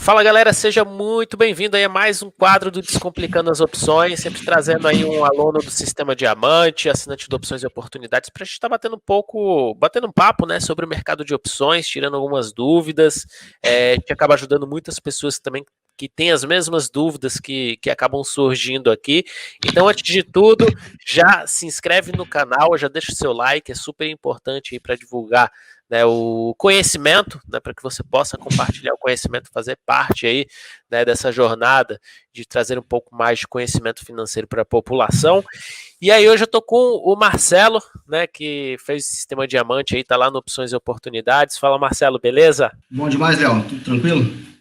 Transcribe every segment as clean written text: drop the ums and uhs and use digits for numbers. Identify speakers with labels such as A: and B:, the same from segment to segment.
A: Fala galera, seja muito bem-vindo aí a mais um quadro do Descomplicando as Opções, sempre trazendo aí um aluno do Sistema Diamante, assinante de opções e oportunidades, para a gente estar batendo um papo, né, sobre o mercado de opções, tirando algumas dúvidas, que acaba ajudando muitas pessoas também que têm as mesmas dúvidas que acabam surgindo aqui. Então, antes de tudo, já se inscreve no canal, já deixa o seu like, é super importante aí para divulgar, né, o conhecimento, né, para que você possa compartilhar o conhecimento, fazer parte aí, né, dessa jornada de trazer um pouco mais de conhecimento financeiro para a população. E aí hoje eu estou com o Marcelo, né, que fez o Sistema Diamante aí, está lá no Opções e Oportunidades. Fala, Marcelo, beleza?
B: Bom demais, Léo. Tudo tranquilo?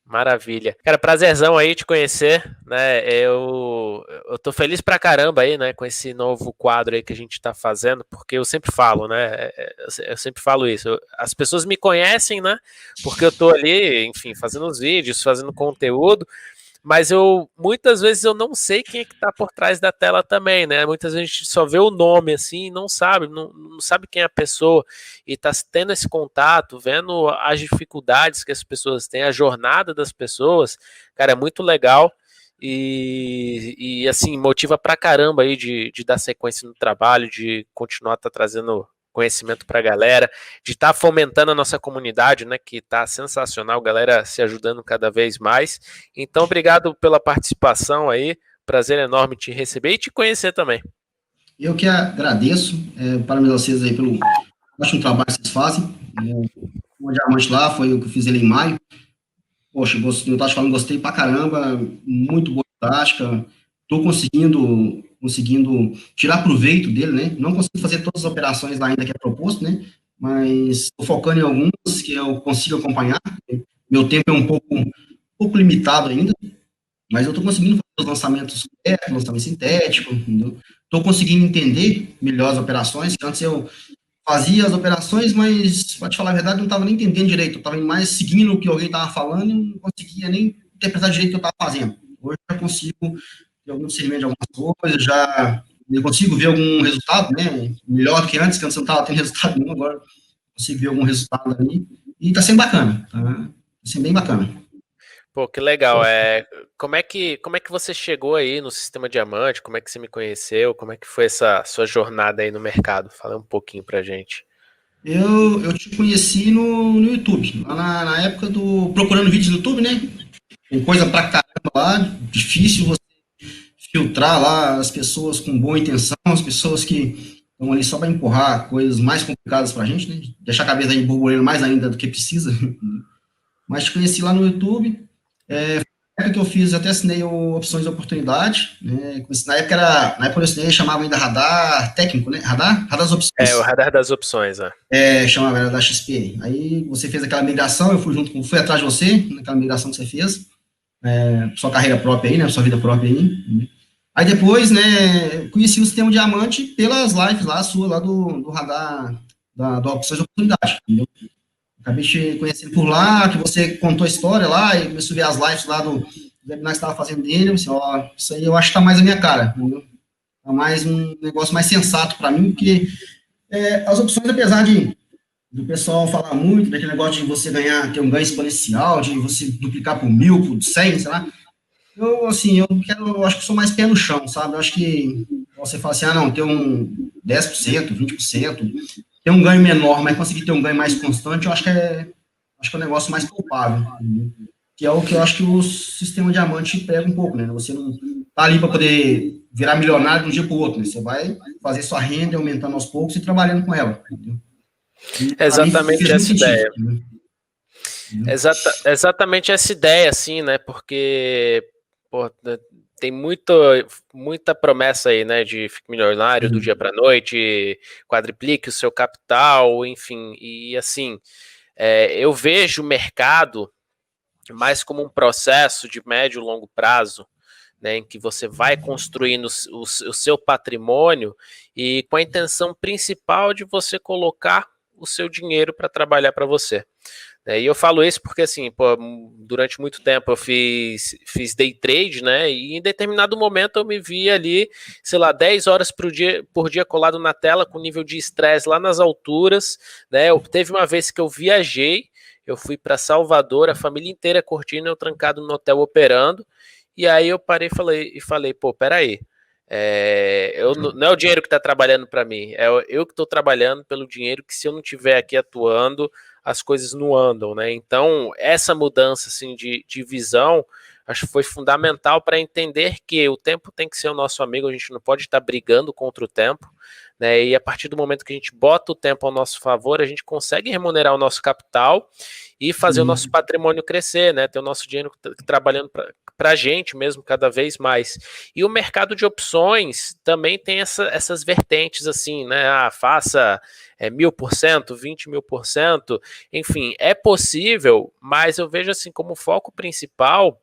A: Maravilha. Cara, prazerzão aí te conhecer, né? Eu tô feliz pra caramba aí, né, com esse novo quadro aí que a gente tá fazendo, porque eu sempre falo, né? Eu sempre falo isso. As pessoas me conhecem, né? Porque eu tô ali, enfim, fazendo os vídeos, fazendo conteúdo, mas muitas vezes eu não sei quem é que tá por trás da tela também, né? Muitas vezes a gente só vê o nome assim e não sabe, não sabe quem é a pessoa e tá tendo esse contato, vendo as dificuldades que as pessoas têm, a jornada das pessoas, cara, é muito legal e assim, motiva pra caramba aí de dar sequência no trabalho, de continuar trazendo conhecimento para a galera, de estar fomentando a nossa comunidade, né, que está sensacional, galera se ajudando cada vez mais. Então, obrigado pela participação aí, prazer enorme te receber e te conhecer também.
B: Eu que agradeço, parabéns a vocês aí pelo ótimo trabalho que vocês fazem. O Diamante lá foi o que eu fiz ele em maio. Poxa, eu estava te falando, gostei pra caramba, muito boa prática. Estou conseguindo tirar proveito dele, né? Não consigo fazer todas as operações lá ainda que é proposto, né? Mas estou focando em algumas que eu consigo acompanhar. Meu tempo é um pouco limitado ainda, mas eu estou conseguindo fazer os lançamentos corretos, lançamento sintético, entendeu? Estou conseguindo entender melhor as operações, que antes eu fazia as operações, mas, para te falar a verdade, não estava nem entendendo direito, eu estava mais seguindo o que alguém estava falando e não conseguia nem interpretar direito o que eu estava fazendo. Hoje eu já consigo ter algum discernimento de algumas coisas, já eu consigo ver algum resultado, né, melhor do que antes eu não estava tendo resultado nenhum, agora eu consigo ver algum resultado ali, e está sendo bacana, tá sendo bem bacana.
A: Pô, que legal. Como é que você chegou aí no Sistema Diamante? Como é que você me conheceu? Como é que foi essa sua jornada aí no mercado? Fala um pouquinho pra gente.
B: Eu te conheci no YouTube, lá na época do procurando vídeos no YouTube, né? Tem coisa pra caramba lá, difícil você filtrar lá as pessoas com boa intenção, as pessoas que estão ali só para empurrar coisas mais complicadas pra gente, né? Deixar a cabeça aí borbolando mais ainda do que precisa. Mas te conheci lá no YouTube. Na época que eu fiz, até assinei o Opções de Oportunidade, né? Na época eu assinei, chamava ainda Radar Técnico, né? Radar das
A: É, o
B: Opções.
A: radar das opções, né?
B: Chamava, era da XP. Aí você fez aquela migração, fui atrás de você, naquela migração que você fez, sua carreira própria aí, né, sua vida própria aí. Aí depois, né, conheci o Sistema Diamante pelas lives lá, sua, lá do Radar, da Opções de Oportunidade, entendeu? Acabei te conhecendo por lá, que você contou a história lá, e comecei a ver as lives lá do webinar que você estava fazendo dele, eu disse, ó, isso aí eu acho que tá mais a minha cara, entendeu? Tá mais um negócio mais sensato para mim, porque as opções, apesar do pessoal falar muito daquele negócio de você ter um ganho exponencial, de você duplicar por 1000, por 100, sei lá. Assim, eu acho que sou mais pé no chão, sabe? Eu acho que você fala assim, não, ter um 10%, 20%, ter um ganho menor, mas conseguir ter um ganho mais constante, eu acho que é um negócio mais palpável, entendeu? Que é o que eu acho que o sistema diamante pega um pouco, né? Você não tá ali para poder virar milionário de um dia para o outro, né? Você vai fazer sua renda aumentando aos poucos e trabalhando com ela, entendeu? E
A: É
B: para mim
A: exatamente
B: fez muito
A: essa
B: sentido.
A: ideia.
B: Né?
A: Exatamente essa ideia, assim, né? Porque, pô, tem muita promessa aí, né? De fique milionário do dia para noite, quadriplique o seu capital, enfim. E assim, eu vejo o mercado mais como um processo de médio e longo prazo, né, em que você vai construindo o seu patrimônio e com a intenção principal de você colocar o seu dinheiro para trabalhar para você. E eu falo isso porque, assim, pô, durante muito tempo eu fiz day trade, né? E em determinado momento eu me vi ali, sei lá, 10 horas por dia colado na tela, com nível de estresse lá nas alturas, né? Teve uma vez que eu viajei, eu fui para Salvador, a família inteira curtindo, eu trancado no hotel operando, e aí eu parei e falei, pô, peraí, não é o dinheiro que está trabalhando para mim, é eu que estou trabalhando pelo dinheiro que, se eu não estiver aqui atuando, as coisas não andam, né? Então, essa mudança assim, de visão, acho que foi fundamental para entender que o tempo tem que ser o nosso amigo, a gente não pode estar brigando contra o tempo, né? E a partir do momento que a gente bota o tempo ao nosso favor, a gente consegue remunerar o nosso capital e fazer o nosso patrimônio crescer, né? Ter o nosso dinheiro trabalhando para a gente mesmo cada vez mais. E o mercado de opções também tem essas vertentes assim, né? Faça 1000%, 20.000%, enfim, é possível, mas eu vejo assim como foco principal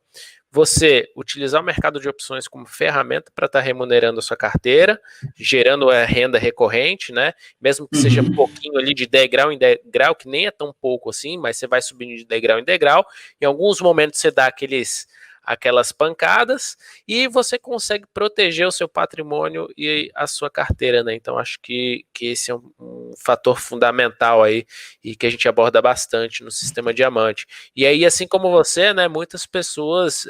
A: você utilizar o mercado de opções como ferramenta para estar remunerando a sua carteira, gerando a renda recorrente, né? Mesmo que seja pouquinho ali de degrau em degrau, que nem é tão pouco assim, mas você vai subindo de degrau em degrau. Em alguns momentos você dá aquelas pancadas e você consegue proteger o seu patrimônio e a sua carteira, né? Então acho que esse é um fator fundamental aí e que a gente aborda bastante no sistema diamante. E aí, assim como você, né, muitas pessoas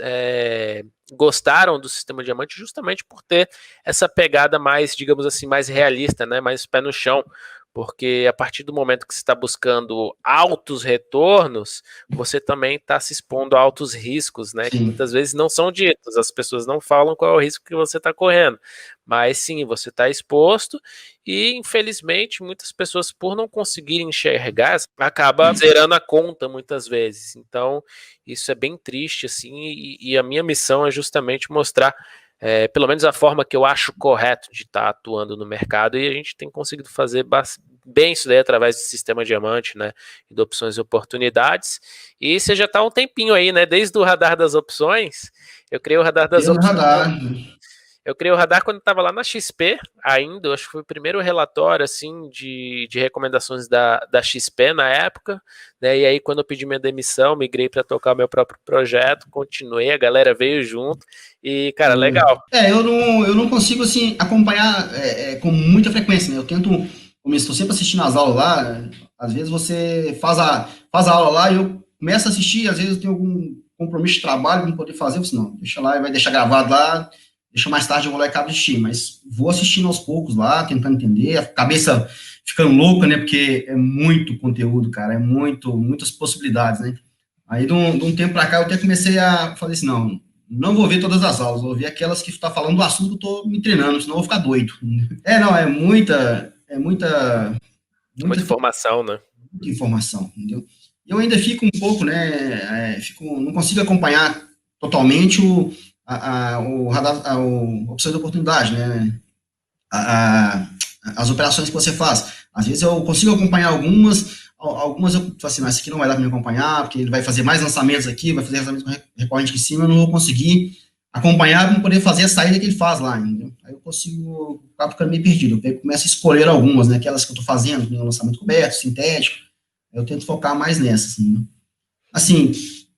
A: gostaram do sistema diamante justamente por ter essa pegada mais, digamos assim, mais realista, né, mais pé no chão, porque a partir do momento que você está buscando altos retornos, você também está se expondo a altos riscos, né? Sim. Que muitas vezes não são ditos, as pessoas não falam qual é o risco que você está correndo, mas sim, você está exposto e, infelizmente, muitas pessoas, por não conseguirem enxergar, acabam zerando a conta muitas vezes. Então, isso é bem triste, assim, e a minha missão é justamente mostrar pelo menos a forma que eu acho correto de estar atuando no mercado, e a gente tem conseguido fazer bem isso daí através do sistema diamante, né, e de opções e oportunidades, e você já está há um tempinho aí, né, desde o radar das opções, eu criei o radar das opções. Eu criei o radar quando estava lá na XP ainda, acho que foi o primeiro relatório assim, de recomendações da XP na época, né? E aí quando eu pedi minha demissão, migrei para tocar o meu próprio projeto, continuei, a galera veio junto e, cara, legal.
B: Eu não consigo assim acompanhar com muita frequência, né? Eu tento, como estou sempre assistindo as aulas lá, às vezes você faz a aula lá e eu começo a assistir, às vezes eu tenho algum compromisso de trabalho para não poder fazer, eu disse, não, deixa lá, vai deixar gravado lá, deixa mais tarde eu vou lá e acabo de assistir, mas vou assistindo aos poucos lá, tentando entender, a cabeça ficando louca, né, porque é muito conteúdo, cara, é muitas possibilidades, né. Aí, de um tempo para cá, eu até comecei a fazer assim, não vou ver todas as aulas, vou ver aquelas que está falando do assunto que eu estou me treinando, senão eu vou ficar doido. É muita
A: informação, né?
B: Muita informação, entendeu? Eu ainda fico um pouco, né, não consigo acompanhar totalmente o radar, a opção de oportunidade, né, as operações que você faz. Às vezes eu consigo acompanhar algumas eu falo assim, mas esse aqui não vai dar para me acompanhar, porque ele vai fazer mais lançamentos aqui, vai fazer lançamentos recorrente aqui em cima, eu não vou conseguir acompanhar para poder fazer a saída que ele faz lá, entendeu? Aí eu consigo ficar ficando meio perdido, eu começo a escolher algumas, né, aquelas que eu estou fazendo, no lançamento coberto, sintético, eu tento focar mais nessas, assim, né? Assim,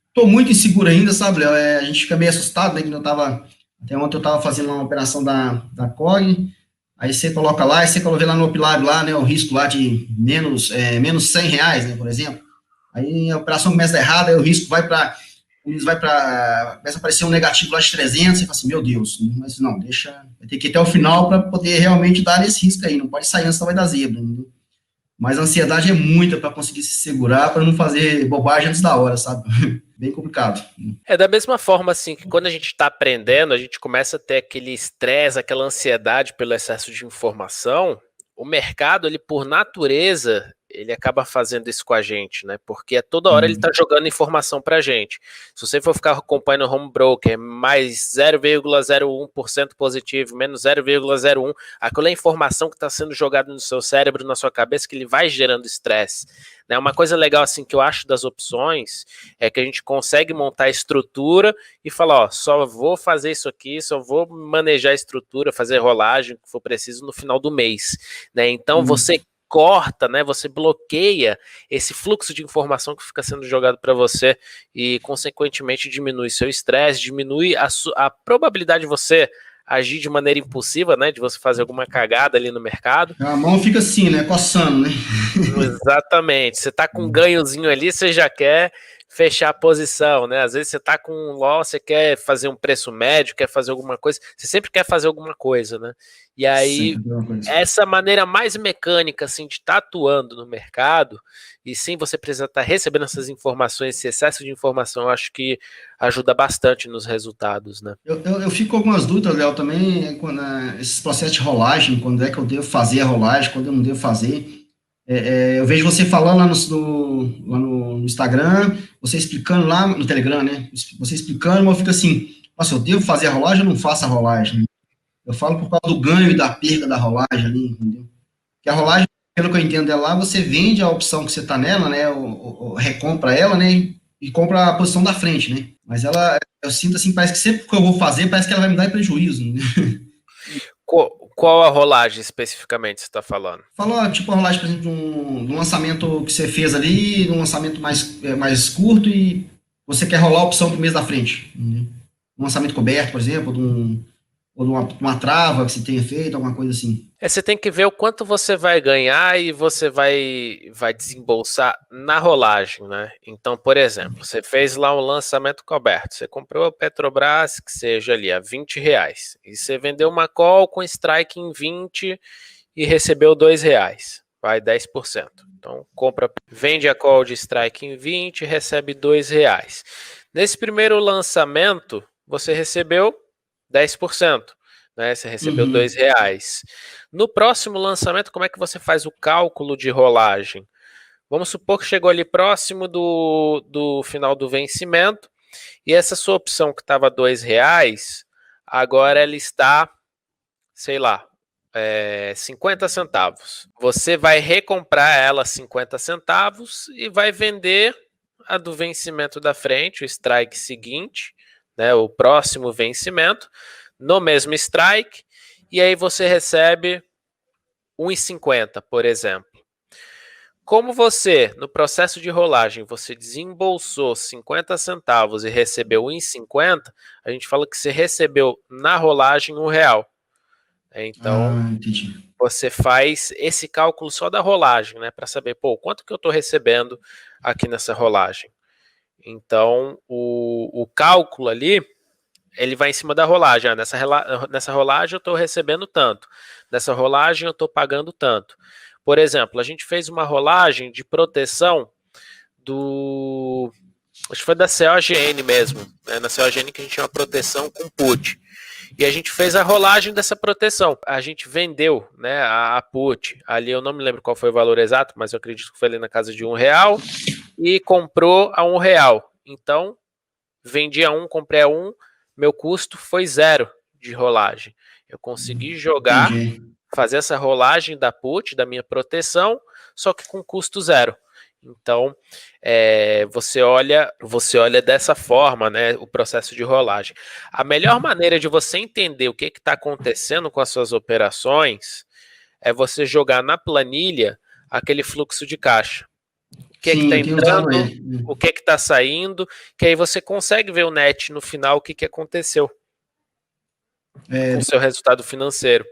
B: estou muito inseguro ainda, sabe, Léo? A gente fica meio assustado, né, que até ontem eu estava fazendo uma operação da COG, aí você coloca lá, e você coloca lá no Opilab, lá, né, o risco lá de menos R$100, né, por exemplo. Aí a operação começa errada, aí o risco começa a aparecer um negativo lá de 300, você fala assim, meu Deus, mas não, vai ter que ir até o final para poder realmente dar esse risco aí, não pode sair antes, não vai dar zebra, né? Mas a ansiedade é muita para conseguir se segurar, para não fazer bobagem antes da hora, sabe? Bem complicado.
A: É da mesma forma, assim, que quando a gente está aprendendo, a gente começa a ter aquele estresse, aquela ansiedade pelo excesso de informação. O mercado, ele por natureza, ele acaba fazendo isso com a gente, né? Porque a toda hora ele está jogando informação para a gente. Se você for ficar acompanhando o home broker, mais 0,01% positivo, menos 0,01%, aquela é a informação que está sendo jogada no seu cérebro, na sua cabeça, que ele vai gerando estresse. Né? Uma coisa legal assim que eu acho das opções é que a gente consegue montar a estrutura e falar, ó, só vou fazer isso aqui, só vou manejar a estrutura, fazer rolagem, o que for preciso no final do mês. Né? Então você corta, né? Você bloqueia esse fluxo de informação que fica sendo jogado para você e, consequentemente, diminui seu estresse, diminui a probabilidade de você agir de maneira impulsiva, né? De você fazer alguma cagada ali no mercado.
B: A mão fica assim, né? Coçando, né?
A: Exatamente. Você tá com um ganhozinho ali, você já quer fechar a posição, né? Às vezes você tá com um loss, você quer fazer um preço médio, quer fazer alguma coisa, você sempre quer fazer alguma coisa, né? E aí,
B: Sempre tem uma coisa.
A: essa maneira mais mecânica, assim, de estar atuando no mercado, e sim você precisa estar recebendo essas informações, esse excesso de informação, eu acho que ajuda bastante nos resultados, né?
B: Eu fico com algumas dúvidas, Léo, também, esses processos de rolagem, quando é que eu devo fazer a rolagem, quando eu não devo fazer. Eu vejo você falando lá no Instagram, você explicando lá no Telegram, né? Você explicando, mas eu fico assim, nossa, eu devo fazer a rolagem ou não faço a rolagem? Eu falo por causa do ganho e da perda da rolagem ali, entendeu? Que a rolagem, pelo que eu entendo dela lá, você vende a opção que você está nela, né? Ou recompra ela, né? E compra a posição da frente, né? Mas ela, eu sinto assim, parece que sempre que eu vou fazer, parece que ela vai me dar prejuízo, né?
A: Qual a rolagem especificamente você está falando?
B: Falou, tipo, a rolagem, por exemplo, de um lançamento que você fez ali, de um lançamento mais curto e você quer rolar a opção pro mês da frente. Né? Um lançamento coberto, por exemplo, ou de uma trava que você tenha feito, alguma coisa assim.
A: Você tem que ver o quanto você vai ganhar e você vai desembolsar na rolagem, né? Então, por exemplo, você fez lá um lançamento coberto, você comprou a Petrobras, que seja ali a R$ 20, e você vendeu uma call com strike em 20 e recebeu R$ 2, vai 10%. Então, vende a call de strike em 20 e recebe R$ 2. Nesse primeiro lançamento, você recebeu 10%. Né, você recebeu R$ 2. No próximo lançamento, como é que você faz o cálculo de rolagem? Vamos supor que chegou ali próximo do final do vencimento e essa sua opção que estava R$ 2, agora ela está, sei lá, 50 centavos. Você vai recomprar ela 50 centavos e vai vender a do vencimento da frente, o strike seguinte, né, o próximo vencimento, no mesmo strike, e aí você recebe 1,50, por exemplo. Como você, no processo de rolagem, você desembolsou 50 centavos e recebeu 1,50, a gente fala que você recebeu na rolagem R$ 1. Então,
B: Entendi.
A: você faz esse cálculo só da rolagem, né, para saber, pô, quanto que eu estou recebendo aqui nessa rolagem. Então, o cálculo ali, ele vai em cima da rolagem. Nessa rolagem eu estou recebendo tanto. Nessa rolagem eu estou pagando tanto. Por exemplo, a gente fez uma rolagem de proteção do... Acho que foi da COGN mesmo. Né? Na COGN que a gente tinha uma proteção com put. E a gente fez a rolagem dessa proteção. A gente vendeu, né, a put. Ali eu não me lembro qual foi o valor exato, mas eu acredito que foi ali na casa de R$ 1. E comprou a R$ 1. Então, vendi a 1, comprei a 1, meu custo foi 0 de rolagem. Eu consegui jogar,
B: Entendi.
A: fazer essa rolagem da put, da minha proteção, só que com custo 0. Então, você olha dessa forma, né, o processo de rolagem. A melhor maneira de você entender o que está acontecendo com as suas operações é você jogar na planilha aquele fluxo de caixa. O que é que
B: Sim,
A: está
B: eu tenho usado
A: entrando,
B: ele.
A: o que é que está saindo, que aí você consegue ver o net no final, o que, que aconteceu com o seu resultado financeiro.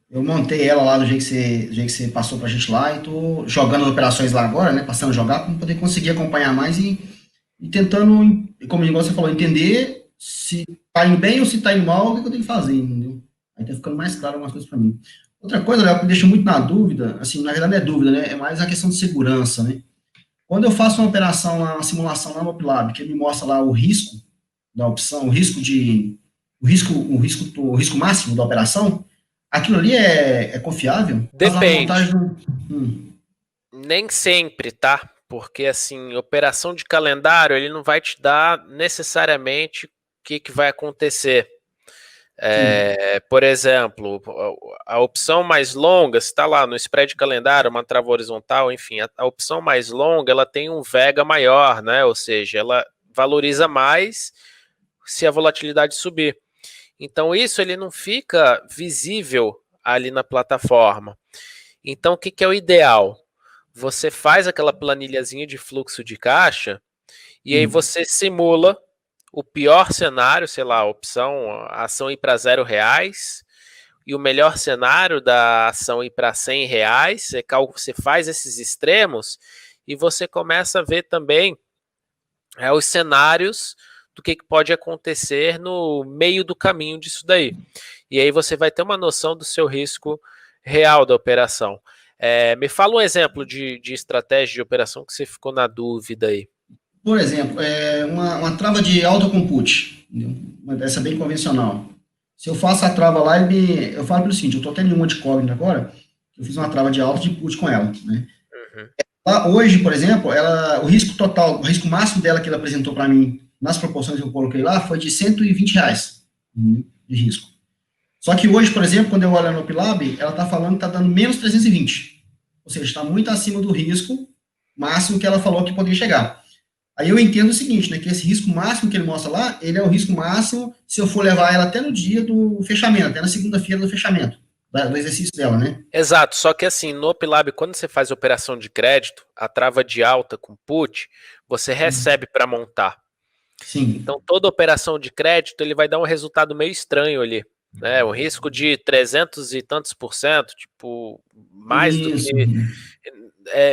B: Eu montei ela lá do jeito que você passou pra gente lá e tô jogando as operações lá agora, né? Passando a jogar para poder conseguir acompanhar mais e tentando, como você falou, entender se tá indo bem ou se tá indo mal, o que eu tenho que fazer, entendeu? Aí tá ficando mais claro algumas coisas para mim. Outra coisa, Léo, que me deixa muito na dúvida, assim, na verdade não é dúvida, né? É mais a questão de segurança, né? Quando eu faço uma operação, uma simulação lá no OpLab, que ele me mostra lá o risco da opção, o risco máximo da operação, aquilo ali é confiável? Faz lá uma
A: Depende.
B: montagem do.
A: Nem sempre, tá? Porque, assim, operação de calendário, ele não vai te dar necessariamente o que vai acontecer.
B: Sim,
A: Por exemplo, a opção mais longa, se está lá no spread calendário, uma trava horizontal, enfim, a opção mais longa, ela tem um vega maior, né? Ou seja, ela valoriza mais se a volatilidade subir. Então, isso ele não fica visível ali na plataforma. Então, o que é o ideal? Você faz aquela planilhazinha de fluxo de caixa e aí
B: sim.
A: você simula o pior cenário, sei lá, a opção, a ação ir para R$ 0, e o melhor cenário da ação ir para R$ 100, você faz esses extremos e você começa a ver também os cenários do que pode acontecer no meio do caminho disso daí. E aí você vai ter uma noção do seu risco real da operação. Me fala um exemplo de estratégia de operação que você ficou na dúvida aí.
B: Por exemplo, uma trava de alta com put, essa bem convencional. Se eu faço a trava lá, eu falo pelo seguinte, eu estou até em uma de Cogna agora, eu fiz uma trava de alta de put com ela, né? Hoje, por exemplo, o risco total, o risco máximo dela que ela apresentou para mim, nas proporções que eu coloquei lá, foi de R$ 120 de risco. Só que hoje, por exemplo, quando eu olho no Opilab, ela está falando que está dando menos 320. Ou seja, está muito acima do risco máximo que ela falou que poderia chegar. Aí eu entendo o seguinte, né, que esse risco máximo que ele mostra lá, ele é o risco máximo se eu for levar ela até no dia do fechamento, até na segunda-feira do fechamento, do exercício dela, né?
A: Exato, só que assim, no Opilab, quando você faz operação de crédito, a trava de alta com put, você recebe para montar.
B: Sim.
A: Então, toda operação de crédito, ele vai dar um resultado meio estranho ali, né? Um risco de 300 e tantos por cento, tipo, mais do que...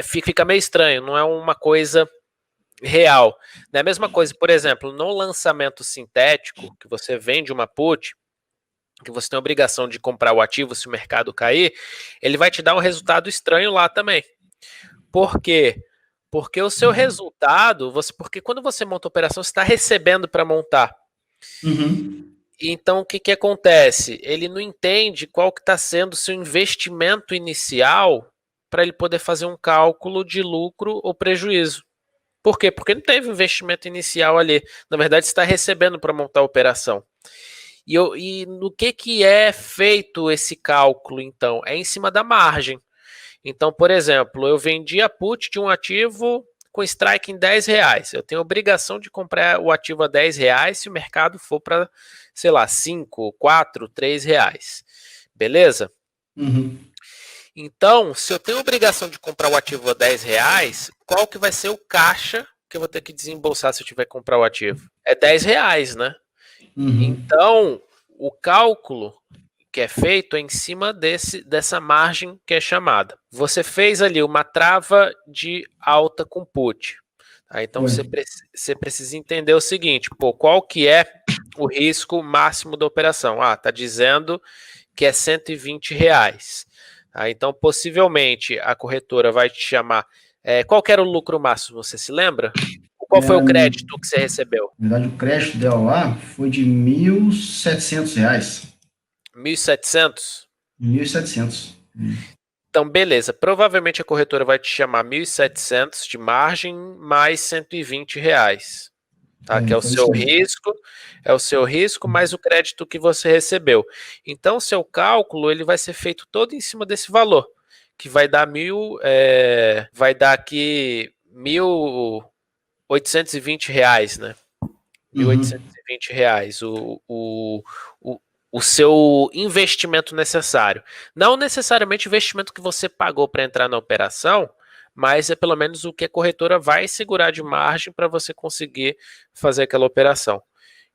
A: fica meio estranho, não é uma coisa real. É a mesma coisa, por exemplo, no lançamento sintético, que você vende uma put, que você tem a obrigação de comprar o ativo se o mercado cair, ele vai te dar um resultado estranho lá também. Por quê? Porque o seu resultado, porque quando você monta a operação, você está recebendo para montar. Então, o que acontece? Ele não entende qual que está sendo o seu investimento inicial para ele poder fazer um cálculo de lucro ou prejuízo. Por quê? Porque não teve investimento inicial ali. Na verdade, você está recebendo para montar a operação. E no que é feito esse cálculo, então? É em cima da margem. Então, por exemplo, eu vendi a put de um ativo com strike em R$ 10. Eu tenho obrigação de comprar o ativo a R$ 10 se o mercado for para, sei lá, 5, 4, R$ 3. Beleza? Então, se eu tenho obrigação de comprar o ativo a R$ 10, qual que vai ser o caixa que eu vou ter que desembolsar se eu tiver que comprar o ativo? É R$ 10, né? Então, o cálculo que é feito é em cima dessa margem que é chamada. Você fez ali uma trava de alta com put. Tá? Então, você precisa entender o seguinte, qual que é o risco máximo da operação? Tá dizendo que é R$ 120. Tá? Então, possivelmente, a corretora vai te chamar... qual que era o lucro máximo, você se lembra? Qual foi o crédito que você recebeu?
B: Na verdade, o crédito dela lá foi de R$ 1.700.
A: R$ 1.700?
B: 1.700.
A: Então, beleza. Provavelmente a corretora vai te chamar 1.700 de margem mais R$ 120. Tá? Que é o seu risco mais o crédito que você recebeu. Então, o seu cálculo ele vai ser feito todo em cima desse valor, que vai dar vai dar aqui R$ 1.820, né? R$ 1.820 o seu investimento necessário. Não necessariamente o investimento que você pagou para entrar na operação, mas é pelo menos o que a corretora vai segurar de margem para você conseguir fazer aquela operação.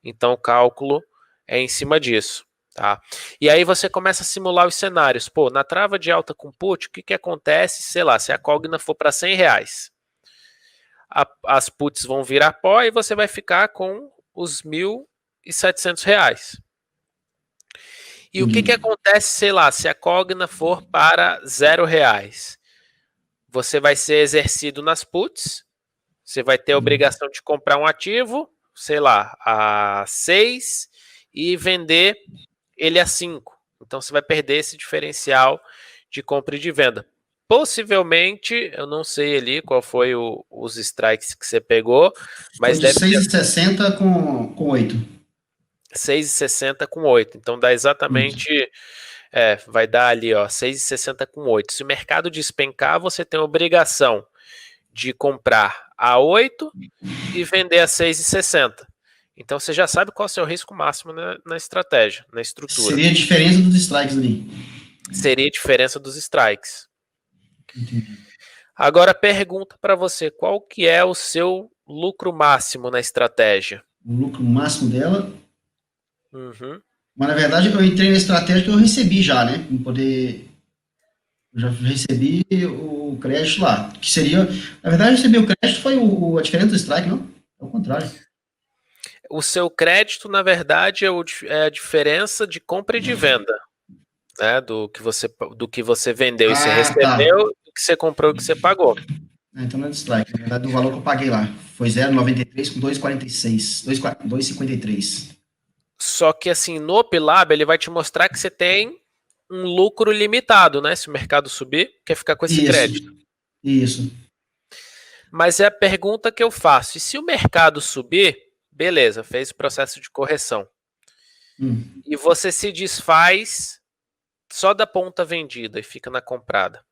A: Então o cálculo é em cima disso. Tá? E aí você começa a simular os cenários. Na trava de alta com put, o que acontece, sei lá, se a Cogna for para R$ 100? As puts vão virar pó e você vai ficar com os R$ 1.700. E o que acontece, sei lá, se a Cogna for para R$ 0? Você vai ser exercido nas puts, você vai ter a obrigação de comprar um ativo, sei lá, a 6 e vender ele a 5. Então você vai perder esse diferencial de compra e de venda. Possivelmente, eu não sei ali qual foi os strikes que você pegou, mas
B: foi de 6,60 com 8.
A: 6,60 com 8. Então dá exatamente... vai dar ali, 6,60 com 8. Se o mercado despencar, você tem a obrigação de comprar a 8 e vender a 6,60. Então você já sabe qual é o seu risco máximo na estratégia, na estrutura.
B: Seria a diferença dos strikes ali.
A: Seria a diferença dos strikes.
B: Entendi.
A: Agora pergunta para você, qual que é o seu lucro máximo na estratégia?
B: O lucro máximo dela... Mas na verdade eu entrei na estratégia que eu recebi já, né? Para poder. Eu já recebi o crédito lá. Que seria. Na verdade, eu recebi o crédito foi a diferença do strike, não? É o contrário.
A: O seu crédito, na verdade, é a diferença de compra e de venda, né? Do que você vendeu e você
B: Ah, tá.
A: recebeu, do que você comprou e que você pagou.
B: Então não é strike. Na verdade, o valor que eu paguei lá foi 0,93 com 2,46. 2,53.
A: Só que assim, no Opilab, ele vai te mostrar que você tem um lucro limitado, né? Se o mercado subir, quer ficar com esse
B: Isso.
A: crédito.
B: Isso.
A: Mas é a pergunta que eu faço. E se o mercado subir, beleza, fez o processo de correção.
B: Hum.
A: E você se desfaz só da ponta vendida e fica na comprada.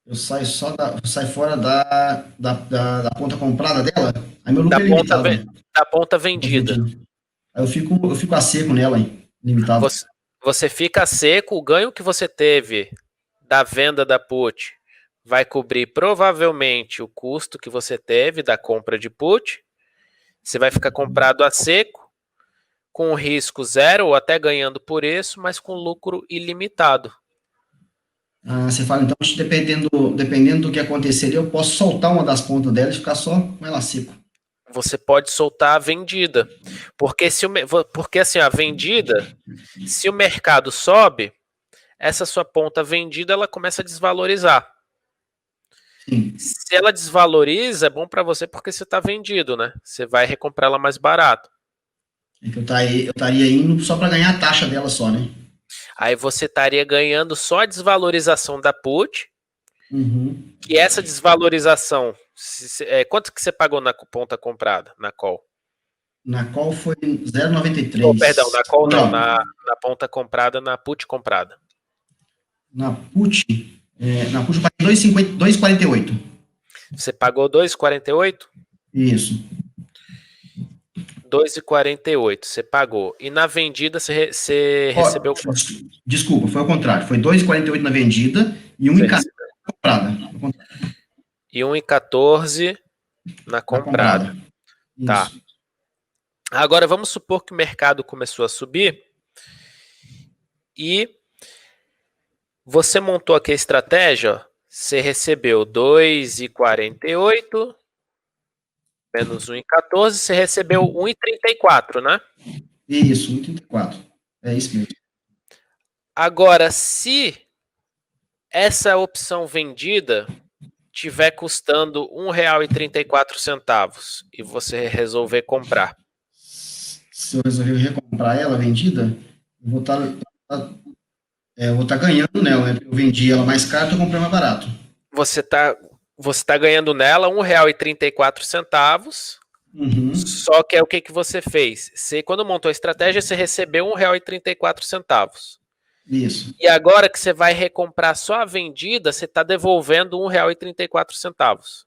B: Eu saio fora da ponta comprada dela, aí meu
A: Da
B: lucro é
A: ponta,
B: limitado, né?
A: da ponta
B: Ponta
A: vendida.
B: vendida. Aí eu fico a seco nela, hein? Limitado.
A: Você fica seco, o ganho que você teve da venda da put vai cobrir provavelmente o custo que você teve da compra de put. Você vai ficar comprado a seco, com risco zero ou até ganhando por isso, mas com lucro ilimitado.
B: Ah, você fala, então, dependendo do que acontecer, eu posso soltar uma das pontas dela e ficar só com ela seco.
A: Você pode soltar a vendida. Porque assim, a vendida, se o mercado sobe, essa sua ponta vendida ela começa a desvalorizar.
B: Sim.
A: Se ela desvaloriza, é bom para você porque você está vendido, né? Você vai recomprar ela mais barato.
B: É que eu estaria indo só para ganhar a taxa dela só, né?
A: Aí você estaria ganhando só a desvalorização da put,
B: Uhum.
A: que essa desvalorização, quanto que você pagou na ponta comprada, na call?
B: Na qual foi
A: Oh, perdão,
B: 0,93.
A: na call não,
B: Não,
A: na ponta comprada, na put comprada.
B: na put eu paguei 2,48.
A: Você pagou 2,48?
B: Isso.
A: 2,48 você pagou. E na vendida você
B: Ó,
A: recebeu quanto?
B: desculpa, foi ao contrário. Foi 2,48 na vendida e
A: Você
B: 1,14
A: recebeu.
B: na comprada.
A: E 1,14 na
B: Na
A: comprada.
B: comprada.
A: Tá.
B: Isso.
A: Agora vamos supor que o mercado começou a subir e você montou aqui a estratégia, ó, você recebeu 2,48 menos 1,14, você recebeu 1,34, né?
B: Isso, 1,34. É isso mesmo.
A: Agora, se essa opção vendida tiver custando R$ 1,34 e você resolver comprar,
B: Se eu resolver recomprar ela vendida, eu vou estar ganhando nela, né? Eu vendi ela mais cara, eu comprei mais barato.
A: você tá ganhando nela R$ 1,34.
B: Uhum.
A: Só que é o que você fez? Você, quando montou a estratégia, você recebeu R$ 1,34.
B: Isso.
A: E agora que você vai recomprar só a vendida, você está devolvendo R$ 1,34.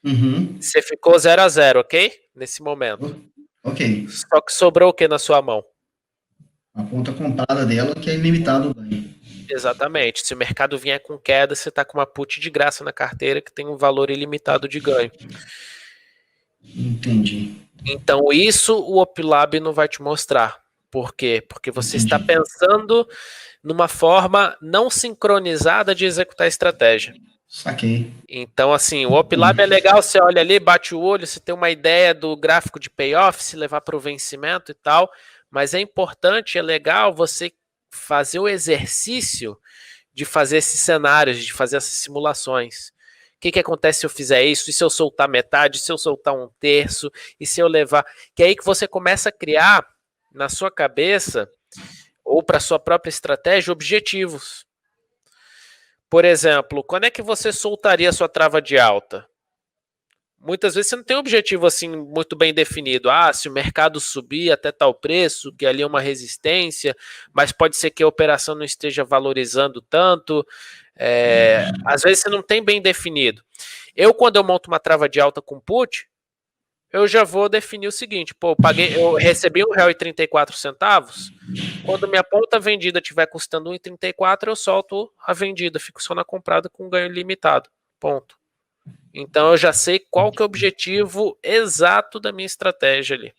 B: Uhum.
A: Você ficou 0 a 0, ok? Nesse momento.
B: Ok.
A: Só que sobrou o que na sua mão?
B: A conta comprada dela, que é ilimitado o ganho.
A: Exatamente. Se o mercado vier com queda, você está com uma put de graça na carteira que tem um valor ilimitado de ganho.
B: Entendi.
A: Então, isso o Opilab não vai te mostrar. Por quê? Porque você está
B: Entendi.
A: pensando numa forma não sincronizada de executar a estratégia.
B: Saquei.
A: Então, assim, o Opilab é legal, você olha ali, bate o olho, você tem uma ideia do gráfico de payoff, se levar para o vencimento e tal, mas é importante, é legal você fazer o exercício de fazer esses cenários, de fazer essas simulações. O que acontece se eu fizer isso? E se eu soltar metade? E se eu soltar um terço? E se eu levar... Que é aí que você começa a criar na sua cabeça ou para sua própria estratégia objetivos. Por exemplo, quando é que você soltaria a sua trava de alta? Muitas vezes você não tem um objetivo assim muito bem definido. Ah, se o mercado subir até tal preço, que ali é uma resistência, mas pode ser que a operação não esteja valorizando tanto. Às vezes você não tem bem definido. Quando eu monto uma trava de alta com put, eu já vou definir o seguinte: pô, eu recebi R$ 1,34. Quando minha ponta vendida estiver custando R$ 1,34, eu solto a vendida, fico só na comprada com ganho limitado. Ponto. Então eu já sei qual que é o objetivo exato da minha estratégia ali.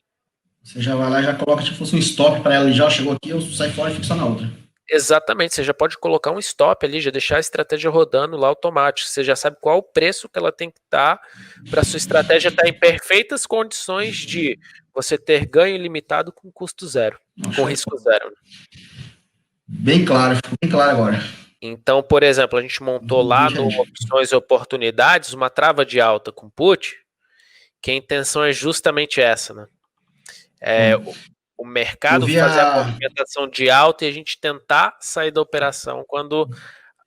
B: Você já vai lá e já coloca tipo fosse um stop para ela, já chegou aqui, eu saio fora e fico só na outra.
A: Exatamente, você já pode colocar um stop ali, já deixar a estratégia rodando lá automático. Você já sabe qual o preço que ela tem que estar para sua estratégia estar em perfeitas condições de você ter ganho ilimitado com custo zero, com risco zero.
B: Bem claro, ficou bem claro agora.
A: Então, por exemplo, a gente montou lá no Opções e Oportunidades uma trava de alta com put, que a intenção é justamente essa, né? O mercado fazer a movimentação de alta e a gente tentar sair da operação quando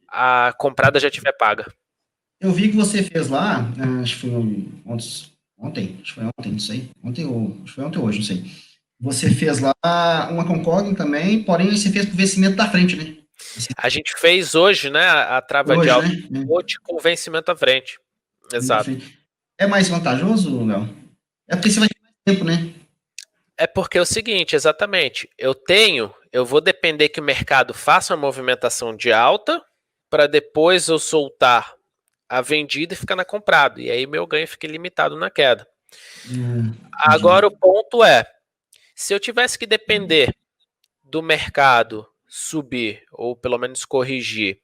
A: a comprada já estiver paga.
B: Eu vi que você fez lá, acho que foi ontem, acho que foi ontem, não sei. Acho que foi ontem ou hoje, não sei. Você fez lá uma Concording também, porém você fez com o vencimento da frente, né?
A: A gente fez hoje, né, a trava
B: hoje,
A: de alta
B: né?
A: com vencimento à frente. Exato.
B: É mais vantajoso, Léo? É porque você vai ter mais tempo, né?
A: É porque é o seguinte, exatamente, eu vou depender que o mercado faça uma movimentação de alta para depois eu soltar a vendida e ficar na comprada. E aí meu ganho fica limitado na queda. Agora o ponto é, se eu tivesse que depender do mercado subir, ou pelo menos corrigir,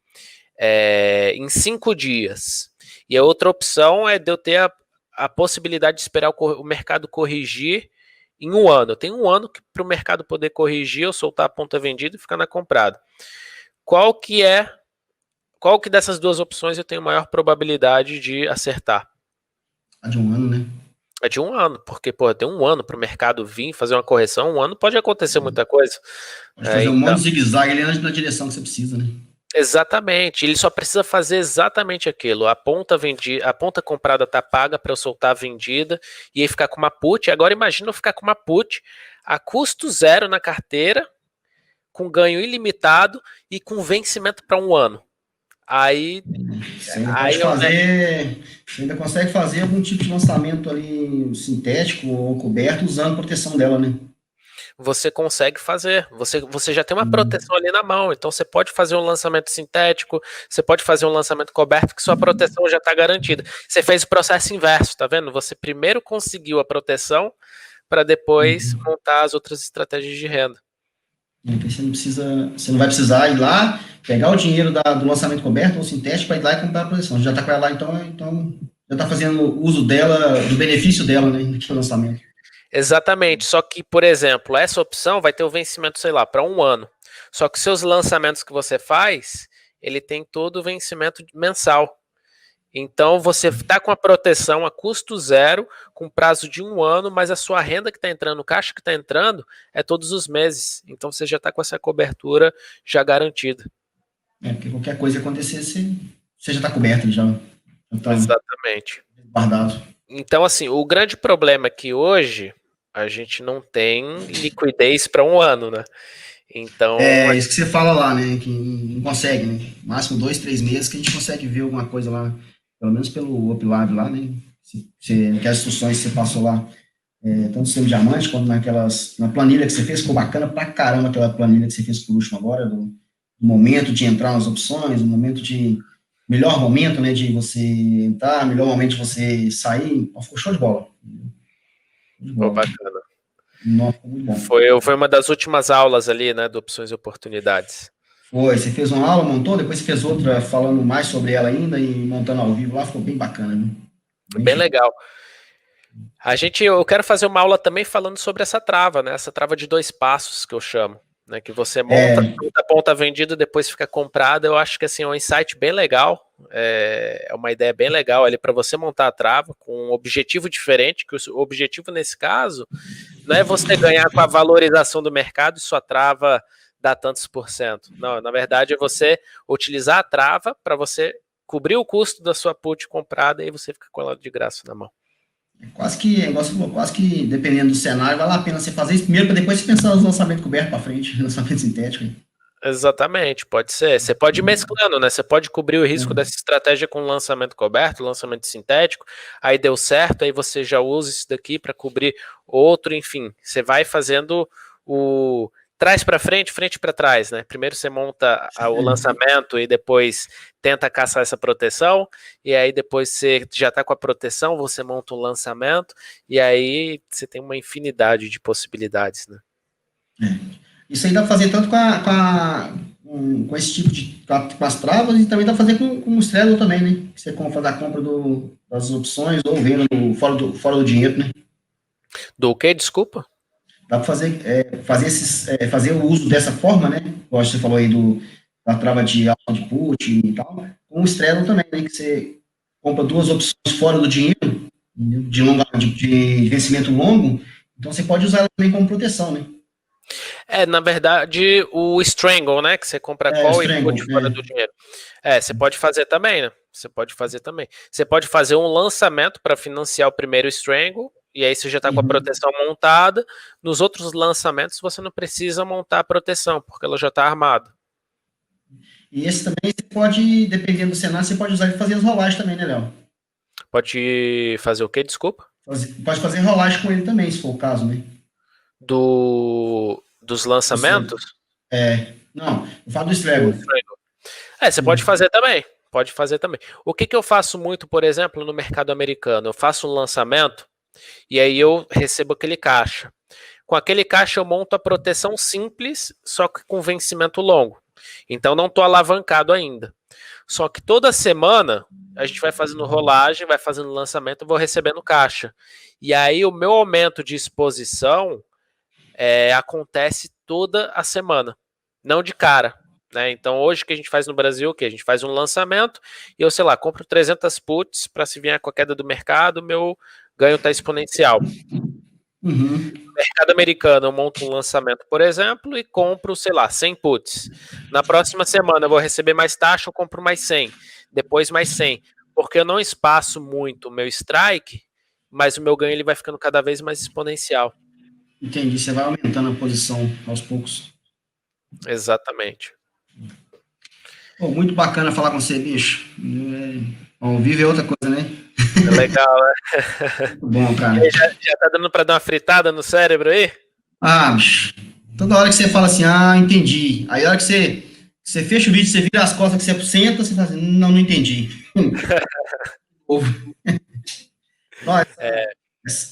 A: em 5 dias, e a outra opção é de eu ter a possibilidade de esperar o mercado corrigir em 1 ano. Eu tenho 1 ano para o mercado poder corrigir, eu soltar a ponta vendida e ficar na comprada. Qual que dessas duas opções eu tenho maior probabilidade de acertar?
B: A de 1 ano, né?
A: É de 1 ano, porque, pô, tem 1 ano para o mercado vir fazer uma correção, 1 ano pode acontecer muita coisa.
B: Pode fazer um monte de zigue-zague ali na direção que você precisa, né?
A: Exatamente, ele só precisa fazer exatamente aquilo. A ponta comprada tá paga para eu soltar a vendida e aí ficar com uma put. Agora imagina eu ficar com uma put a custo zero na carteira, com ganho ilimitado e com vencimento para 1 ano. Aí,
B: você ainda pode fazer, você ainda consegue fazer algum tipo de lançamento ali sintético ou coberto usando a proteção dela, né?
A: Você consegue fazer, você já tem uma proteção ali na mão, então você pode fazer um lançamento sintético, você pode fazer um lançamento coberto que sua proteção já está garantida. Você fez o processo inverso, tá vendo? Você primeiro conseguiu a proteção para depois montar as outras estratégias de renda.
B: Você não vai precisar ir lá, pegar o dinheiro do lançamento coberto ou sintético para ir lá e comprar a proteção. Já está com ela lá, então já está fazendo uso dela, do benefício dela, né, no lançamento.
A: Exatamente, só que, por exemplo, essa opção vai ter o vencimento, sei lá, para 1 ano. Só que seus lançamentos que você faz, ele tem todo o vencimento mensal. Então você está com a proteção a custo zero, com prazo de 1 ano, mas a sua renda que está entrando, o caixa que está entrando, é todos os meses. Então você já está com essa cobertura já garantida.
B: Porque qualquer coisa acontecer, você já está coberto, já está
A: exatamente
B: guardado.
A: Então, assim, o grande problema é que hoje a gente não tem liquidez para 1 ano, né? Então.
B: É isso que você fala lá, né? Que não consegue, né? Máximo 2, 3 meses que a gente consegue ver alguma coisa lá, pelo menos pelo UpLab lá, né? Aquelas instruções que você passou lá, tanto no sistema diamante quanto na planilha que você fez, ficou bacana pra caramba aquela planilha que você fez por último agora, do momento de entrar nas opções, melhor momento, né, de você entrar, melhor momento de você sair, ficou show de bola.
A: Pô, bacana.
B: Nossa, muito bom.
A: Foi uma das últimas aulas ali, né, do Opções e Oportunidades.
B: Você fez uma aula, montou, depois você fez outra falando mais sobre ela ainda e montando ao vivo lá, ficou bem bacana, né?
A: Bem legal. Eu quero fazer uma aula também falando sobre essa trava, né? Essa trava de 2 passos que eu chamo, né? Que você monta a ponta vendida, depois fica comprada. Eu acho que assim, é um insight bem legal, é uma ideia bem legal ali para você montar a trava com um objetivo diferente, que o objetivo nesse caso não é você ganhar com a valorização do mercado e sua trava dá tantos por cento. Não, na verdade é você utilizar a trava para você cobrir o custo da sua put comprada e você fica com ela de graça na mão.
B: Quase que, dependendo do cenário, vale a pena você fazer isso primeiro, para depois você pensar nos lançamentos cobertos para frente, lançamento sintético.
A: Exatamente, pode ser. Você pode ir mesclando, né? Você pode cobrir o risco dessa estratégia com lançamento coberto, lançamento sintético, aí deu certo, aí você já usa isso daqui para cobrir outro, enfim. Você vai fazendo trás para frente, frente para trás, né? Primeiro você monta o lançamento e depois tenta caçar essa proteção, e aí depois você já está com a proteção, você monta um lançamento, e aí você tem uma infinidade de possibilidades, né?
B: Isso aí dá para fazer tanto com esse tipo de com as travas e também dá para fazer com o Straddle também, né? Você faz a compra das opções ou venda fora do dinheiro, né?
A: Do que? Desculpa?
B: Dá para fazer o uso dessa forma, né? Como você falou aí da trava de output e tal, com o Straddle também, né? Que você compra duas opções fora do dinheiro, de vencimento longo, então você pode usar ela também como proteção, né?
A: Na verdade, o Strangle, né? Que você compra call e put fora do dinheiro. Você pode fazer também, né? Você pode fazer também. Você pode fazer um lançamento para financiar o primeiro Strangle, e aí você já está com a proteção montada. Nos outros lançamentos, você não precisa montar a proteção, porque ela já está armada.
B: E esse também você pode, dependendo do cenário, você pode usar e fazer as rolagens também, né, Léo?
A: Pode fazer o quê? Desculpa?
B: Pode fazer rolagem com ele também, se for o caso, né?
A: Dos lançamentos?
B: Não, eu falo do Straddle.
A: Você pode fazer também. Pode fazer também. O que eu faço muito, por exemplo, no mercado americano? Eu faço um lançamento e aí eu recebo aquele caixa. Com aquele caixa eu monto a proteção simples, só que com vencimento longo. Então não estou alavancado ainda. Só que toda semana a gente vai fazendo rolagem, vai fazendo lançamento, eu vou recebendo caixa. E aí o meu aumento de exposição acontece toda a semana, não de cara. Né? Então hoje o que a gente faz no Brasil, a gente faz um lançamento e eu, sei lá, compro 300 puts para se vier com a queda do mercado, meu ganho está exponencial. No mercado americano, eu monto um lançamento, por exemplo, e compro, sei lá, 100 puts. Na próxima semana eu vou receber mais taxa, eu compro mais 100. Depois mais 100. Porque eu não espaço muito o meu strike, mas o meu ganho ele vai ficando cada vez mais exponencial.
B: Entendi, você vai aumentando a posição aos poucos.
A: Exatamente.
B: Pô, muito bacana falar com você, bicho. Ao vivo é outra coisa, né?
A: É legal, né?
B: Muito bom, cara.
A: E aí, já tá dando pra dar uma fritada no cérebro aí?
B: Bicho, toda hora que você fala assim, entendi. Aí a hora que você fecha o vídeo, você vira as costas, que você senta, você fala assim, não entendi.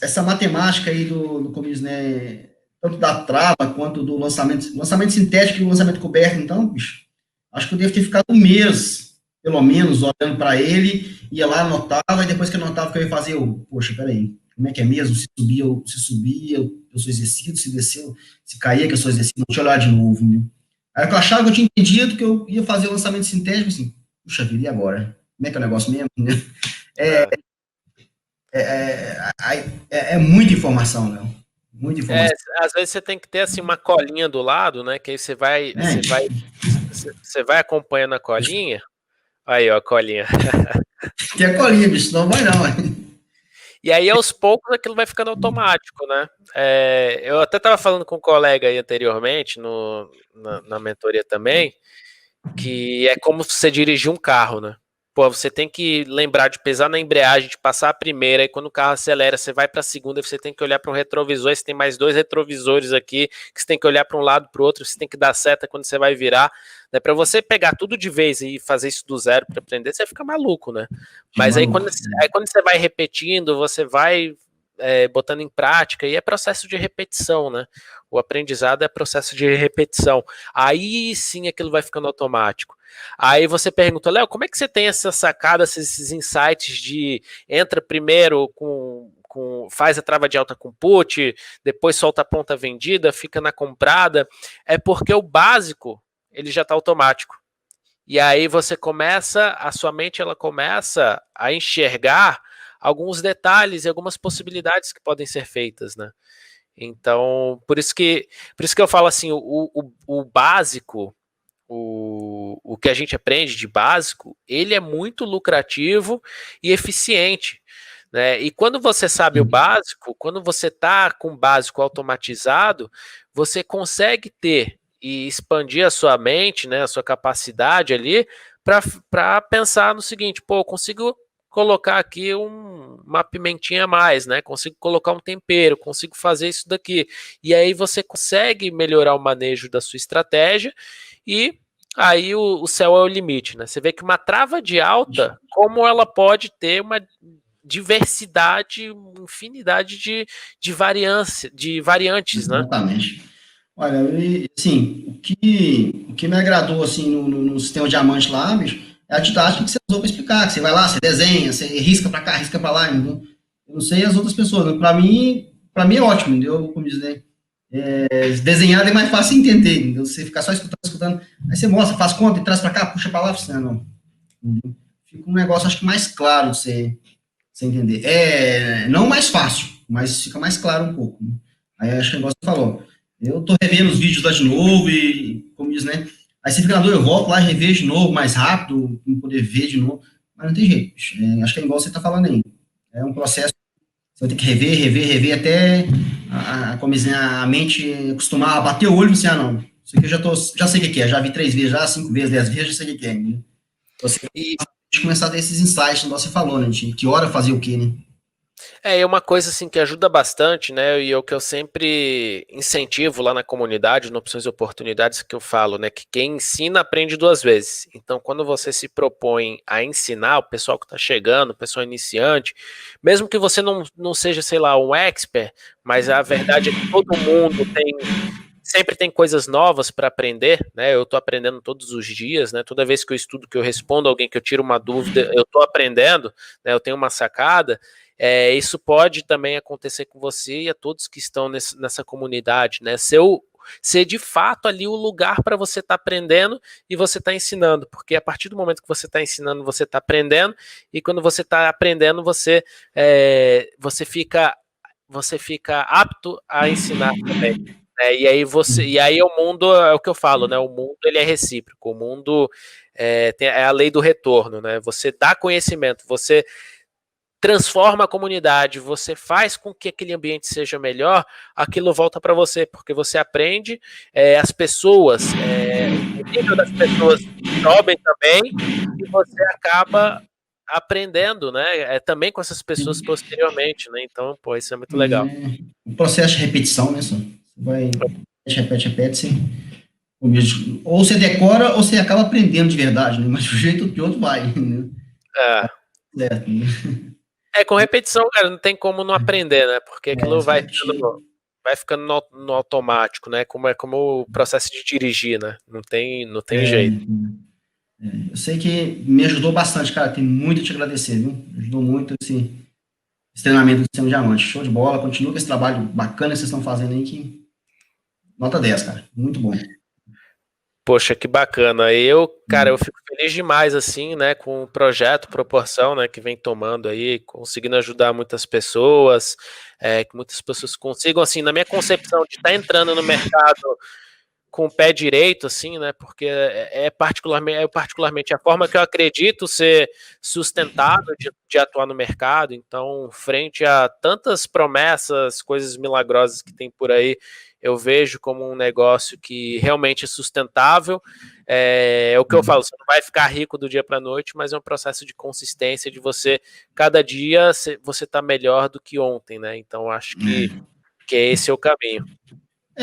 B: Essa matemática aí do começo, né? Tanto da trava quanto do lançamento sintético e o lançamento coberto, então, bicho, acho que eu devo ter ficado um mês, pelo menos, olhando para ele, ia lá, anotava, e depois que anotava o que eu ia fazer, poxa, peraí, como é que é mesmo? Se subia, eu sou exercido, se desceu, se caía, que eu sou exercido, deixa eu olhar de novo, né? Aí eu achava que eu tinha entendido que eu ia fazer o lançamento sintético, assim, puxa vida, e agora? Como é que é o negócio mesmo? Né? É muita informação, Léo. Muita informação.
A: Às vezes você tem que ter assim uma colinha do lado, né? Que aí você vai acompanhando a colinha. Aí, ó, a colinha.
B: Tem a colinha, bicho, não vai não.
A: E aí, aos poucos, aquilo vai ficando automático, né? Eu até estava falando com um colega aí anteriormente, na mentoria também, que é como você dirigir um carro, né? Pô, você tem que lembrar de pesar na embreagem, de passar a primeira, e quando o carro acelera, você vai para a segunda, você tem que olhar para um retrovisor, você tem mais 2 retrovisores aqui, que você tem que olhar para um lado, para o outro, você tem que dar seta quando você vai virar, né? Para você pegar tudo de vez e fazer isso do zero para aprender, você fica maluco, né? Mas aí quando você vai repetindo, você vai botando em prática, e é processo de repetição, né? O aprendizado é processo de repetição. Aí sim aquilo vai ficando automático. Aí você pergunta, Léo, como é que você tem essa sacada, esses insights de entra primeiro faz a trava de alta com put, depois solta a ponta vendida, fica na comprada? É porque o básico, ele já está automático. E aí a sua mente ela começa a enxergar alguns detalhes e algumas possibilidades que podem ser feitas, né? Então, por isso que eu falo assim, o básico, o que a gente aprende de básico, ele é muito lucrativo e eficiente, né? E quando você sabe o básico, quando você está com o básico automatizado, você consegue ter e expandir a sua mente, né, a sua capacidade ali, para pensar no seguinte, pô, eu consigo colocar aqui uma pimentinha a mais, né? Consigo colocar um tempero, consigo fazer isso daqui. E aí você consegue melhorar o manejo da sua estratégia e aí o céu é o limite, né? Você vê que uma trava de alta, como ela pode ter uma diversidade, infinidade de variantes, né?
B: Exatamente. Olha, assim, o que me agradou, assim, no sistema diamante lá, bicho, é a didática que você usou para explicar, que você vai lá, você desenha, você risca para cá, risca para lá, entendeu? Eu não sei as outras pessoas, né? Para mim é ótimo, entendeu? Como dizer, desenhar é mais fácil de entender, entendeu? Você ficar só escutando, aí você mostra, faz conta, e traz para cá, puxa para lá, você não. Entendeu? Fica um negócio, acho que mais claro de você entender. Não mais fácil, mas fica mais claro um pouco, né? Aí acho que o negócio que você falou. Eu tô revendo os vídeos lá de novo e, como diz, né? Aí você fica na dúvida, eu volto lá e revejo de novo, mais rápido, para poder ver de novo. Mas não tem jeito. Acho que é igual você tá falando aí. É um processo, você vai ter que rever, até como diz, né, a mente acostumar a bater o olho e assim, não. Isso aqui eu já sei o que é, já vi 3 vezes, já 5 vezes, 10 vezes, já sei o que é. Né? Você começar a ter esses insights, como você falou, né? De que hora fazer o quê, né?
A: É uma coisa assim que ajuda bastante, né? E é o que eu sempre incentivo lá na comunidade, no Opções e Oportunidades, que eu falo, né? Que quem ensina aprende 2 vezes. Então, quando você se propõe a ensinar o pessoal que está chegando, o pessoal iniciante, mesmo que você não seja, sei lá, um expert, mas a verdade é que todo mundo sempre tem coisas novas para aprender, né? Eu estou aprendendo todos os dias, né? Toda vez que eu estudo, que eu respondo a alguém, que eu tiro uma dúvida, eu estou aprendendo, né? Eu tenho uma sacada. Isso pode também acontecer com você e a todos que estão nessa comunidade, né? Ser de fato ali o lugar para você estar aprendendo e você estar ensinando, porque a partir do momento que você está ensinando, você está aprendendo, e quando você está aprendendo, você fica apto a ensinar também. E aí o mundo é o que eu falo, né? O mundo ele é recíproco, o mundo é a lei do retorno, né? Você dá conhecimento, você transforma a comunidade, você faz com que aquele ambiente seja melhor, aquilo volta para você, porque você aprende, as pessoas, o nível das pessoas sobem também, e você acaba aprendendo, né? Também com essas pessoas posteriormente, né? Então, pô, isso é muito legal.
B: Um processo de repetição, né, só? Você vai, repete, ou você decora, ou você acaba aprendendo de verdade, né? Mas de um jeito ou de outro vai, né? Certo, né?
A: Com repetição, cara, não tem como não aprender, né? Porque aquilo vai ficando no automático, né? Como o processo de dirigir, né? Não tem jeito.
B: Eu sei que me ajudou bastante, cara. Tem muito a te agradecer, viu? Ajudou muito esse treinamento do Sistema Diamante. Show de bola. Continua com esse trabalho bacana que vocês estão fazendo aí, que nota 10, cara. Muito bom.
A: Poxa, que bacana. Cara, eu fico feliz demais, assim, né, com o projeto Proporção, né, que vem tomando aí, conseguindo ajudar muitas pessoas, que muitas pessoas consigam, assim, na minha concepção de estar entrando no mercado com o pé direito, assim, né, porque particularmente a forma que eu acredito ser sustentável de atuar no mercado. Então, frente a tantas promessas, coisas milagrosas que tem por aí, eu vejo como um negócio que realmente é sustentável. É o que eu falo, você não vai ficar rico do dia para a noite, mas é um processo de consistência, de você, cada dia, você tá melhor do que ontem, né? Então, acho que esse é o caminho.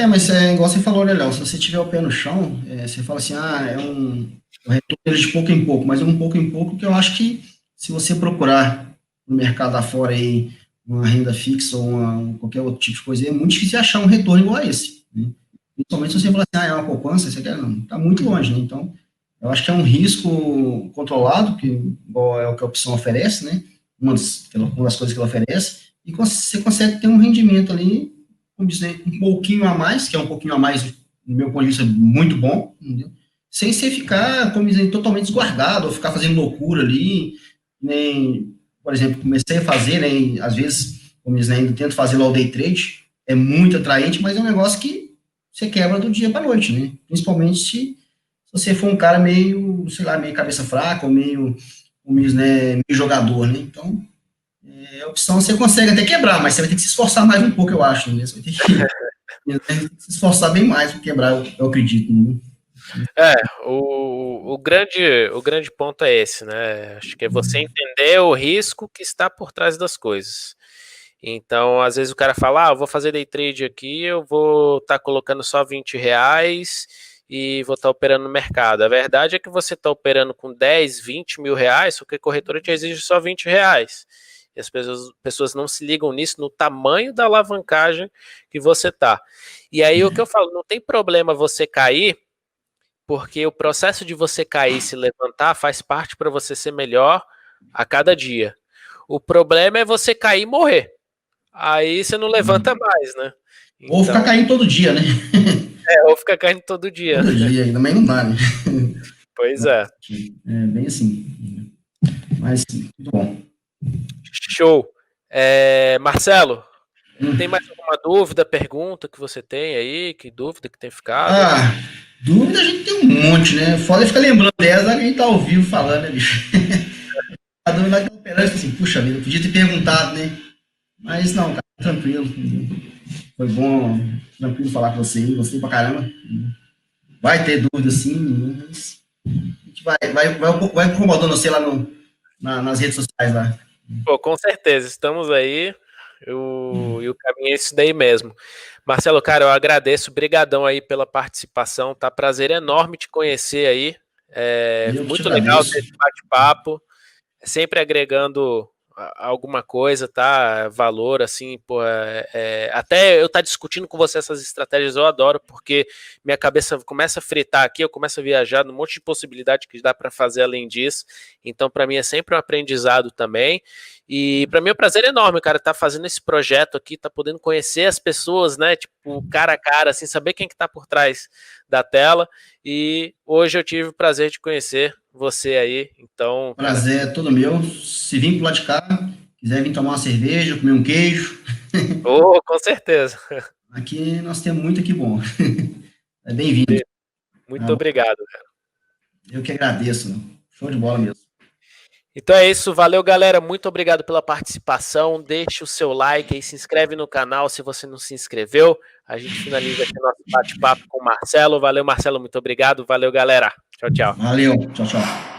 B: Mas igual você falou, né, Léo? Se você tiver o pé no chão, você fala assim, é um retorno de pouco em pouco, mas é um pouco em pouco que eu acho que se você procurar no mercado afora aí uma renda fixa ou qualquer outro tipo de coisa, é muito difícil achar um retorno igual a esse, né? Principalmente se você falar assim, é uma poupança, você quer, não, tá muito longe, né? Então, eu acho que é um risco controlado, que igual é o que a opção oferece, né? Uma das coisas que ela oferece, e você consegue ter um rendimento ali, vamos dizer, um pouquinho a mais, que é um pouquinho a mais, no meu ponto de vista, muito bom, entendeu? Sem você ficar, como dizer, totalmente desguardado, ou ficar fazendo loucura ali, nem, por exemplo, comecei a fazer, né, às vezes, como dizer, ainda tento fazer lá o day trade, é muito atraente, mas é um negócio que você quebra do dia para noite, né? Principalmente se você for um cara meio, sei lá, meio cabeça fraca, ou meio, né, meio jogador, né? Então, a opção você consegue até quebrar, mas você vai ter que se esforçar mais um pouco, eu acho, né? Você vai ter que se esforçar bem mais para quebrar, eu acredito, né?
A: É, o grande ponto é esse, né? Acho que é você entender o risco que está por trás das coisas. Então, às vezes o cara fala, eu vou fazer day trade aqui, eu vou estar colocando só R$ 20 e vou estar operando no mercado. A verdade é que você está operando com 10, 20 mil reais, porque a corretora te exige só R$ 20. E as pessoas não se ligam nisso, no tamanho da alavancagem que você tá. E aí o que eu falo, não tem problema você cair, porque o processo de você cair e se levantar faz parte para você ser melhor a cada dia. O problema é você cair e morrer. Aí você não levanta mais, né?
B: Ou ficar
A: Então,
B: caindo todo dia, né?
A: ou fica caindo todo dia.
B: Todo dia, ainda também não dá, né?
A: Pois é.
B: É bem assim. Mas, muito bom.
A: Show. Marcelo, tem mais alguma dúvida, pergunta que você tem aí? Que dúvida que tem ficado?
B: Ah, dúvida a gente tem um monte, né? Foda ficar lembrando delas, a gente tá ao vivo falando, né, bicho? A dúvida que tá operando, assim, puxa vida, eu podia ter perguntado, né? Mas não, cara, tranquilo. Foi bom, tranquilo falar com você, gostei pra caramba. Vai ter dúvida sim, mas a gente vai incomodando você lá nas redes sociais lá.
A: Pô, com certeza, estamos aí. E o caminho é isso daí mesmo. Marcelo, cara, eu agradeço, brigadão aí pela participação, tá? Prazer enorme te conhecer aí.
B: Eu que te
A: Muito legal ter
B: agradeço.
A: esse bate-papo, sempre agregando alguma coisa, tá? Valor, assim, pô, até eu estar discutindo com você essas estratégias eu adoro, porque minha cabeça começa a fritar aqui, eu começo a viajar num monte de possibilidade que dá para fazer além disso. Então, para mim é sempre um aprendizado também. E para mim é um prazer enorme, cara, estar fazendo esse projeto aqui, tá podendo conhecer as pessoas, né? Tipo, cara a cara, assim, saber quem que tá por trás da tela. E hoje eu tive o prazer de conhecer você aí. Então, cara,
B: Prazer é todo meu. Se vir pro lado de cá, quiser vir tomar uma cerveja, comer um queijo,
A: oh, com certeza.
B: aqui nós temos muito aqui bom. É bem-vindo.
A: Muito
B: Tá?
A: obrigado.
B: Eu que agradeço. Show de bola mesmo.
A: Então é isso, valeu galera, muito obrigado pela participação, deixe o seu like aí, se inscreve no canal se você não se inscreveu, a gente finaliza aqui nosso bate-papo com o Marcelo, valeu Marcelo, muito obrigado, valeu galera, tchau, tchau.
B: Valeu. Tchau, tchau.